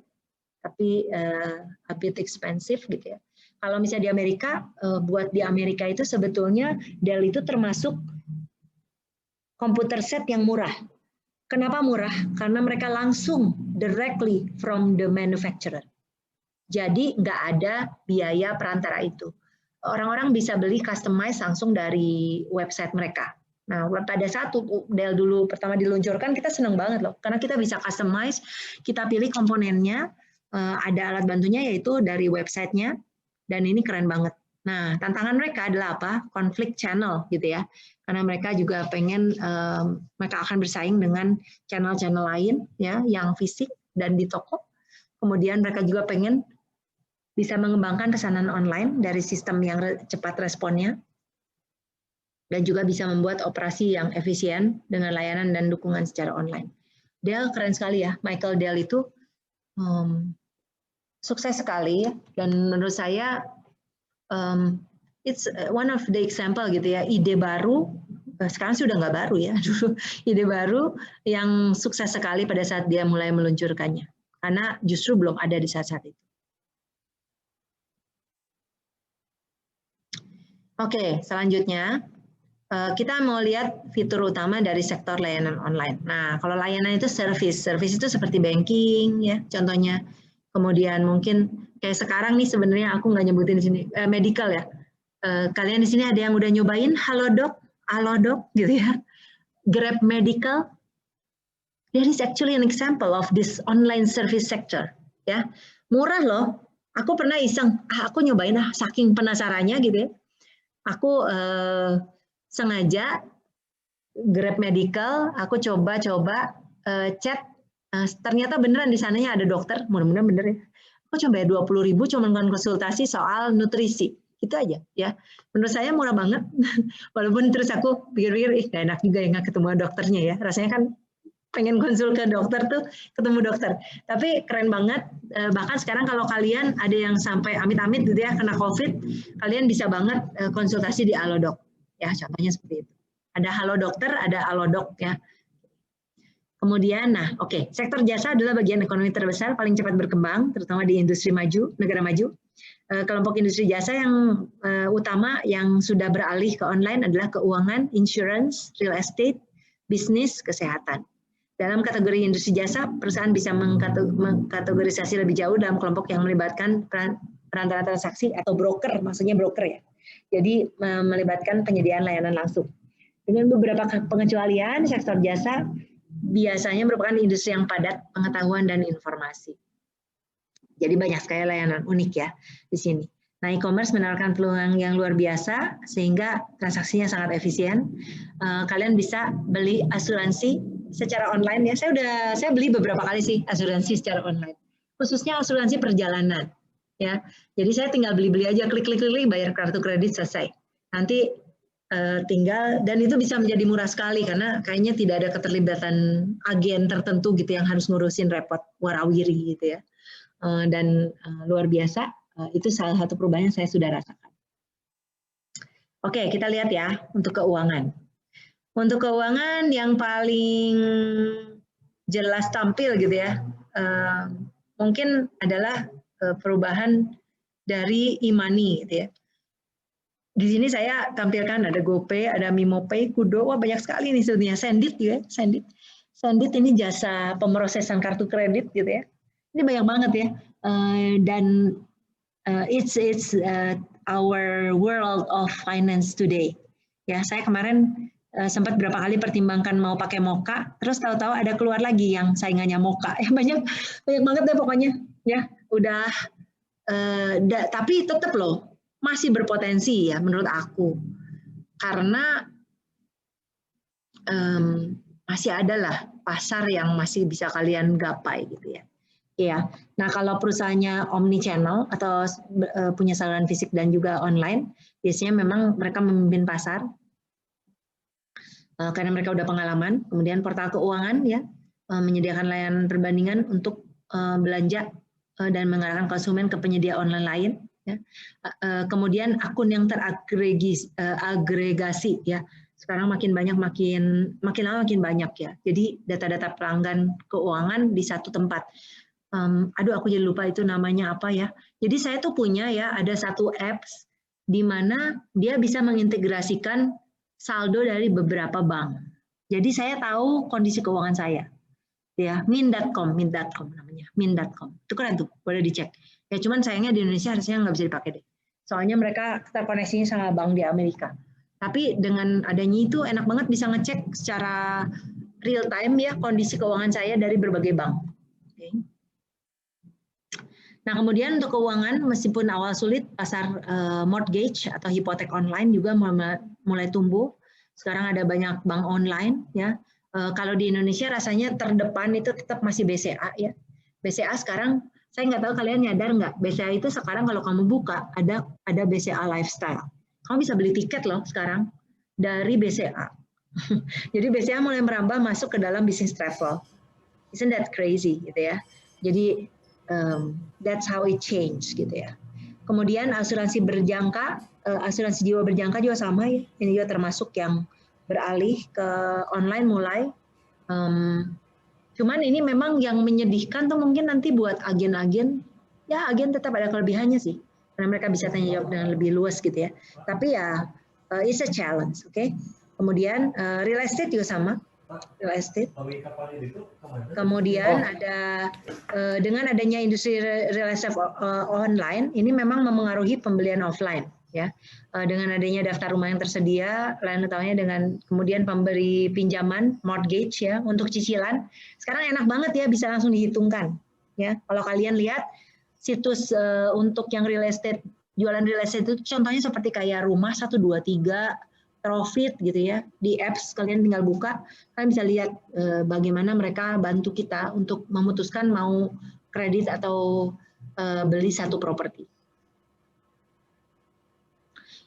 tapi a bit expensive gitu ya. Kalau misalnya di Amerika, buat di Amerika itu sebetulnya Dell itu termasuk komputer set yang murah. Kenapa murah? Karena mereka langsung directly from the manufacturer. Jadi nggak ada biaya perantara itu. Orang-orang bisa beli customize langsung dari website mereka. Nah, pada saat Dell dulu pertama diluncurkan, kita senang banget loh, karena kita bisa customize, kita pilih komponennya, ada alat bantunya yaitu dari websitenya, dan ini keren banget. Nah, tantangan mereka adalah apa? Konflik channel gitu ya. Karena mereka juga pengen mereka akan bersaing dengan channel-channel lain ya yang fisik dan di toko. Kemudian mereka juga pengen bisa mengembangkan pesanan online dari sistem yang cepat responnya dan juga bisa membuat operasi yang efisien dengan layanan dan dukungan secara online. Dell keren sekali ya, Michael Dell itu sukses sekali dan menurut saya it's one of the example gitu ya, ide baru, sekarang sudah nggak baru ya, dulu ide baru yang sukses sekali pada saat dia mulai meluncurkannya, karena justru belum ada di saat-saat itu. Oke, selanjutnya kita mau lihat fitur utama dari sektor layanan online. Nah, kalau layanan itu service itu seperti banking ya, contohnya. Kemudian mungkin kayak sekarang nih sebenarnya aku nggak nyebutin di sini medical ya. Kalian di sini ada yang udah nyobain Halodoc gitu ya, Grab Medical. There is actually an example of this online service sector ya, murah loh. Aku pernah iseng, aku nyobain saking penasarannya gitu ya. Aku sengaja Grab Medical, aku coba chat, ternyata beneran di sananya ada dokter, mudah-mudahan bener ya. Aku coba 20.000 cuma konsultasi soal nutrisi, itu aja ya. Menurut saya murah banget, walaupun terus aku pikir-pikir, gak enak juga ya nggak ketemu dokternya ya. Rasanya kan pengen konsul ke dokter tuh ketemu dokter. Tapi keren banget, bahkan sekarang kalau kalian ada yang sampai amit-amit gitu ya kena COVID, kalian bisa banget konsultasi di Halodoc ya, contohnya seperti itu. Ada Halo Dokter, ada Halodoc ya. Kemudian, sektor jasa adalah bagian ekonomi terbesar paling cepat berkembang, terutama di industri maju, negara maju. Kelompok industri jasa yang utama yang sudah beralih ke online adalah keuangan, insurance, real estate, bisnis, kesehatan. Dalam kategori industri jasa, perusahaan bisa mengkategorisasi lebih jauh dalam kelompok yang melibatkan perantara transaksi atau broker, maksudnya broker ya. Jadi melibatkan penyediaan layanan langsung. Dengan beberapa pengecualian, sektor jasa biasanya merupakan industri yang padat pengetahuan dan informasi. Jadi banyak sekali layanan unik ya di sini. Nah, e-commerce menawarkan peluang yang luar biasa sehingga transaksinya sangat efisien. Kalian bisa beli asuransi secara online ya. Saya beli beberapa kali sih asuransi secara online. Khususnya asuransi perjalanan ya. Jadi saya tinggal beli-beli aja, klik bayar kartu kredit selesai. Nanti tinggal, dan itu bisa menjadi murah sekali karena kayaknya tidak ada keterlibatan agen tertentu gitu yang harus ngurusin repot warawiri gitu ya. Dan luar biasa, itu salah satu perubahan yang saya sudah rasakan. Oke, kita lihat ya untuk keuangan. Untuk keuangan yang paling jelas tampil gitu ya, mungkin adalah perubahan dari e-money gitu ya. Di sini saya tampilkan ada GoPay, ada MimoPay, Kudo, wah banyak sekali nih sebenarnya. Sendit juga, Sendit ini jasa pemrosesan kartu kredit gitu ya. Ini banyak banget ya. Dan it's our world of finance today. Ya, saya kemarin sempat berapa kali pertimbangkan mau pakai Moka, terus tahu-tahu ada keluar lagi yang saingannya Moka. Ya, banyak banget deh pokoknya. Ya, udah. Tapi tetap loh. Masih berpotensi ya menurut aku, karena masih ada lah pasar yang masih bisa kalian gapai gitu ya. Ya, nah kalau perusahaannya omni channel atau punya saluran fisik dan juga online, biasanya memang mereka memimpin pasar karena mereka udah pengalaman. Kemudian portal keuangan ya menyediakan layanan perbandingan untuk belanja dan mengarahkan konsumen ke penyedia online lain. Ya. Kemudian akun yang teragregasi ya, sekarang makin lama makin banyak ya. Jadi data-data pelanggan keuangan di satu tempat. Aduh aku jadi lupa itu namanya apa ya. Jadi saya tuh punya ya ada satu apps di mana dia bisa mengintegrasikan saldo dari beberapa bank. Jadi saya tahu kondisi keuangan saya. Ya, min.com namanya, min.com. Itu keren tuh, boleh dicek. Ya cuman sayangnya di Indonesia harusnya nggak bisa dipakai deh. Soalnya mereka terkoneksinya sama bank di Amerika. Tapi dengan adanya itu enak banget bisa ngecek secara real time ya kondisi keuangan saya dari berbagai bank. Okay. Nah kemudian untuk keuangan, meskipun awal sulit, pasar mortgage atau hipotek online juga mulai tumbuh. Sekarang ada banyak bank online ya. Kalau di Indonesia rasanya terdepan itu tetap masih BCA ya. BCA sekarang saya nggak tahu kalian nyadar nggak, BCA itu sekarang kalau kamu buka ada BCA Lifestyle. Kamu bisa beli tiket loh sekarang dari BCA. Jadi BCA mulai merambah masuk ke dalam bisnis travel. Isn't that crazy gitu ya? Jadi that's how it change gitu ya. Kemudian asuransi berjangka, asuransi jiwa berjangka juga sama ya. Ini juga termasuk yang beralih ke online mulai. Cuman ini memang yang menyedihkan tuh mungkin nanti buat agen-agen, ya agen tetap ada kelebihannya sih, karena mereka bisa tanya jawab dengan lebih luas gitu ya. Tapi ya it's a challenge, oke? Okay? Kemudian real estate juga sama, real estate. Kemudian ada dengan adanya industri real estate online, ini memang memengaruhi pembelian offline. Ya, dengan adanya daftar rumah yang tersedia, lain utamanya dengan kemudian pemberi pinjaman mortgage ya untuk cicilan. Sekarang enak banget ya bisa langsung dihitungkan. Ya, kalau kalian lihat situs untuk yang real estate, jualan real estate itu contohnya seperti kayak rumah 1, 2, 3, profit gitu ya. Di apps kalian tinggal buka, kalian bisa lihat bagaimana mereka bantu kita untuk memutuskan mau kredit atau beli satu properti.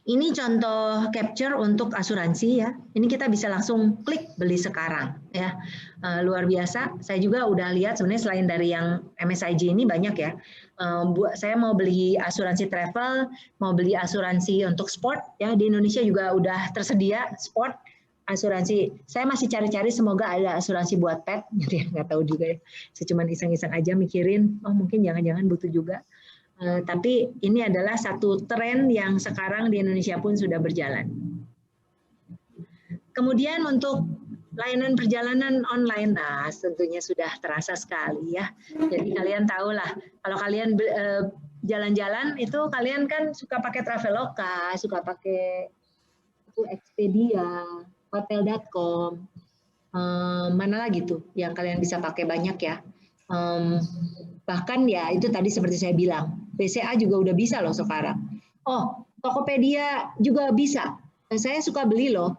Ini contoh capture untuk asuransi ya. Ini kita bisa langsung klik beli sekarang ya. Luar biasa. Saya juga udah lihat sebenarnya selain dari yang MSIG ini banyak ya. Saya mau beli asuransi travel, mau beli asuransi untuk sport ya. Di Indonesia juga udah tersedia sport asuransi. Saya masih cari-cari semoga ada asuransi buat pet gitu ya. Nggak tahu juga ya. Saya cuma iseng-iseng aja mikirin, oh mungkin jangan-jangan butuh juga. Tapi ini adalah satu tren yang sekarang di Indonesia pun sudah berjalan. Kemudian untuk layanan perjalanan online, nah tentunya sudah terasa sekali ya. Jadi kalian tahulah, kalau kalian jalan-jalan itu kalian kan suka pakai Traveloka, suka pakai Expedia, Hotel.com, mana lagi tuh yang kalian bisa pakai banyak ya. Bahkan ya itu tadi seperti saya bilang, BCA juga udah bisa loh sekarang. Oh, Tokopedia juga bisa. Saya suka beli loh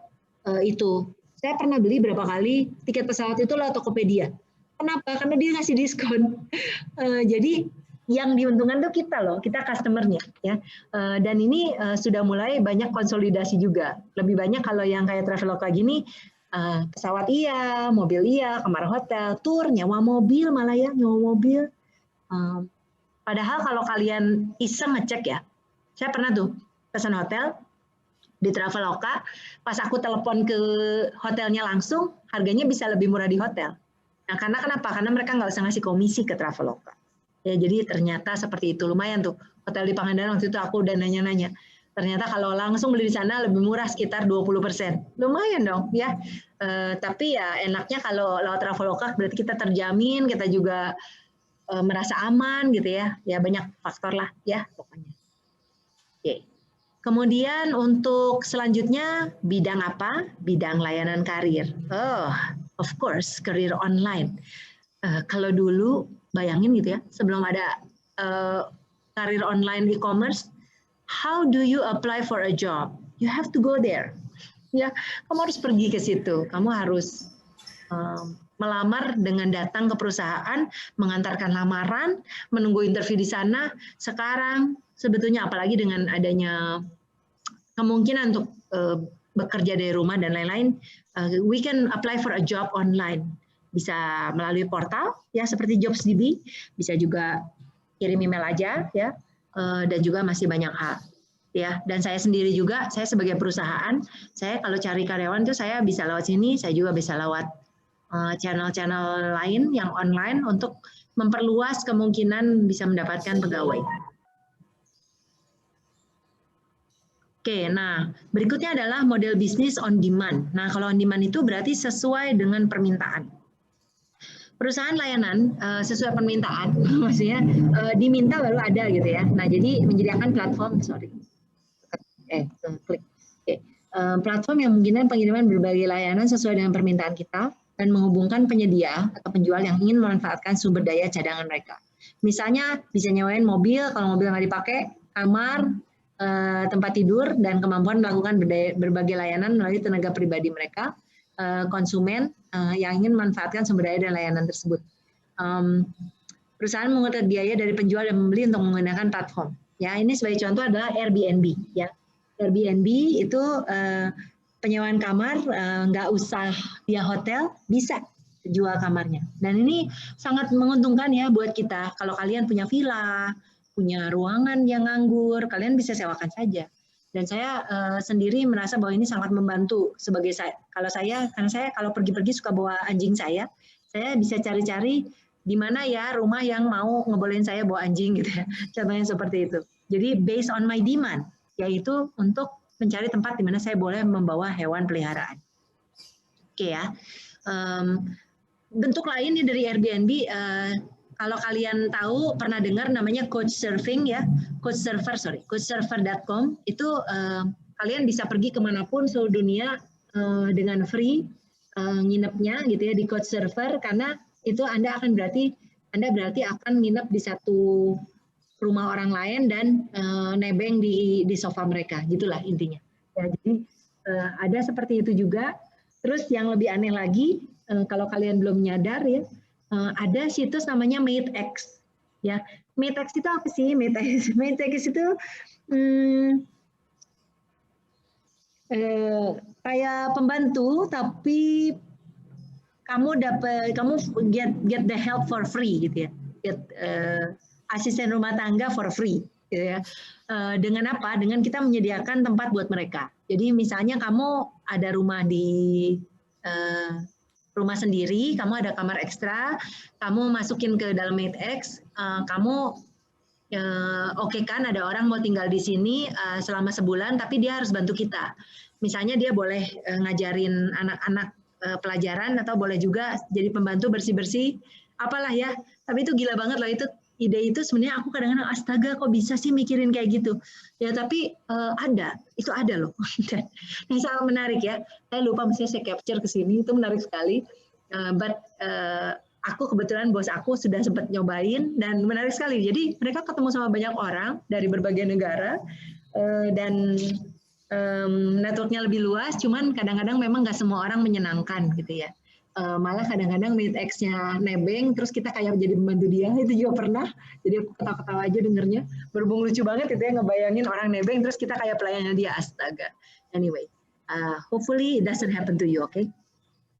itu. Saya pernah beli berapa kali tiket pesawat itu loh Tokopedia. Kenapa? Karena dia ngasih diskon. Jadi yang diuntungkan tuh kita loh, kita customernya ya. Dan ini sudah mulai banyak konsolidasi juga. Lebih banyak kalau yang kayak Traveloka gini, pesawat iya, mobil iya, kamar hotel, tour, nyewa mobil malah ya, nyewa mobil. Padahal kalau kalian iseng ngecek ya, saya pernah tuh pesan hotel di Traveloka, pas aku telepon ke hotelnya langsung, harganya bisa lebih murah di hotel. Nah, karena kenapa? Karena mereka nggak usah ngasih komisi ke Traveloka. Ya, jadi ternyata seperti itu, lumayan tuh. Hotel di Pangandaran waktu itu aku udah nanya-nanya. Ternyata kalau langsung beli di sana lebih murah sekitar 20%. Lumayan dong ya. Tapi ya enaknya kalau lewat Traveloka berarti kita terjamin, kita juga merasa aman gitu ya. Ya banyak faktor lah ya pokoknya. Oke. Kemudian untuk selanjutnya bidang apa? Bidang layanan karir. Oh, of course, karir online. Kalau dulu bayangin gitu ya, sebelum ada karir online e-commerce, how do you apply for a job? You have to go there. Ya, kamu harus pergi ke situ. Kamu harus melamar dengan datang ke perusahaan, mengantarkan lamaran, menunggu interview di sana. Sekarang sebetulnya apalagi dengan adanya kemungkinan untuk bekerja dari rumah dan lain-lain, we can apply for a job online. Bisa melalui portal ya seperti JobsDB, bisa juga kirim email aja ya, dan juga masih banyak hal ya. Dan saya sendiri juga, saya sebagai perusahaan, saya kalau cari karyawan itu saya bisa lewat sini, saya juga bisa lewat channel-channel lain yang online untuk memperluas kemungkinan bisa mendapatkan pegawai. Oke, nah berikutnya adalah model bisnis on demand. Nah, kalau on demand itu berarti sesuai dengan permintaan. Perusahaan layanan sesuai permintaan, maksudnya diminta lalu ada gitu ya. Nah, jadi menyediakan platform, klik. Oke. Platform yang memungkinkan pengiriman berbagai layanan sesuai dengan permintaan kita dan menghubungkan penyedia atau penjual yang ingin memanfaatkan sumber daya cadangan mereka. Misalnya bisa nyewain mobil, kalau mobil nggak dipakai, kamar, tempat tidur, dan kemampuan melakukan berbagai layanan melalui tenaga pribadi mereka, konsumen yang ingin memanfaatkan sumber daya dan layanan tersebut. Perusahaan mengurangi biaya dari penjual dan pembeli untuk menggunakan platform. Ya, ini sebagai contoh adalah Airbnb. Ya, Airbnb itu penyewaan kamar, nggak usah via hotel, bisa jual kamarnya. Dan ini sangat menguntungkan ya buat kita. Kalau kalian punya villa, punya ruangan yang nganggur, kalian bisa sewakan saja. Dan saya sendiri merasa bahwa ini sangat membantu sebagai saya. Karena saya kalau pergi-pergi suka bawa anjing saya bisa cari-cari di mana ya rumah yang mau ngebolehin saya bawa anjing gitu ya. Contohnya seperti itu. Jadi based on my demand, yaitu untuk mencari tempat di mana saya boleh membawa hewan peliharaan. Oke ya. Bentuk lain nih dari Airbnb, kalau kalian tahu pernah dengar namanya Couchsurfing ya, Couchsurfer.com itu kalian bisa pergi kemanapun seluruh dunia dengan free nginepnya gitu ya di Couchsurfer, karena itu Anda berarti akan nginep di satu rumah orang lain dan nebeng di sofa mereka, gitulah intinya. Ya, jadi ada seperti itu juga. Terus yang lebih aneh lagi, kalau kalian belum nyadar ya, ada situs namanya MateX. Ya, MateX itu apa sih? MateX itu kayak pembantu, tapi kamu get the help for free gitu ya, get asisten rumah tangga for free gitu ya. Dengan apa? Dengan kita menyediakan tempat buat mereka. Jadi misalnya kamu ada rumah di rumah sendiri, kamu ada kamar ekstra, kamu masukin ke dalam MateX, kamu oke kan ada orang mau tinggal di sini selama sebulan, tapi dia harus bantu kita. Misalnya dia boleh ngajarin anak-anak pelajaran atau boleh juga jadi pembantu bersih-bersih, apalah ya. Tapi itu gila banget loh, itu ide itu sebenarnya aku kadang-kadang astaga kok bisa sih mikirin kayak gitu. Ya tapi itu ada loh. Ini sangat menarik ya. Saya lupa mesti saya capture ke sini, itu menarik sekali. Aku kebetulan bos aku sudah sempat nyobain dan menarik sekali. Jadi mereka ketemu sama banyak orang dari berbagai negara dan networknya lebih luas. Cuman kadang-kadang memang nggak semua orang menyenangkan gitu ya. Malah kadang-kadang MateX-nya nebeng, terus kita kayak jadi pembantu dia, itu juga pernah. Jadi aku ketawa-ketawa aja dengernya. Berhubung lucu banget gitu ya ngebayangin orang nebeng, terus kita kayak pelayannya dia, astaga. Anyway, hopefully it doesn't happen to you, okay?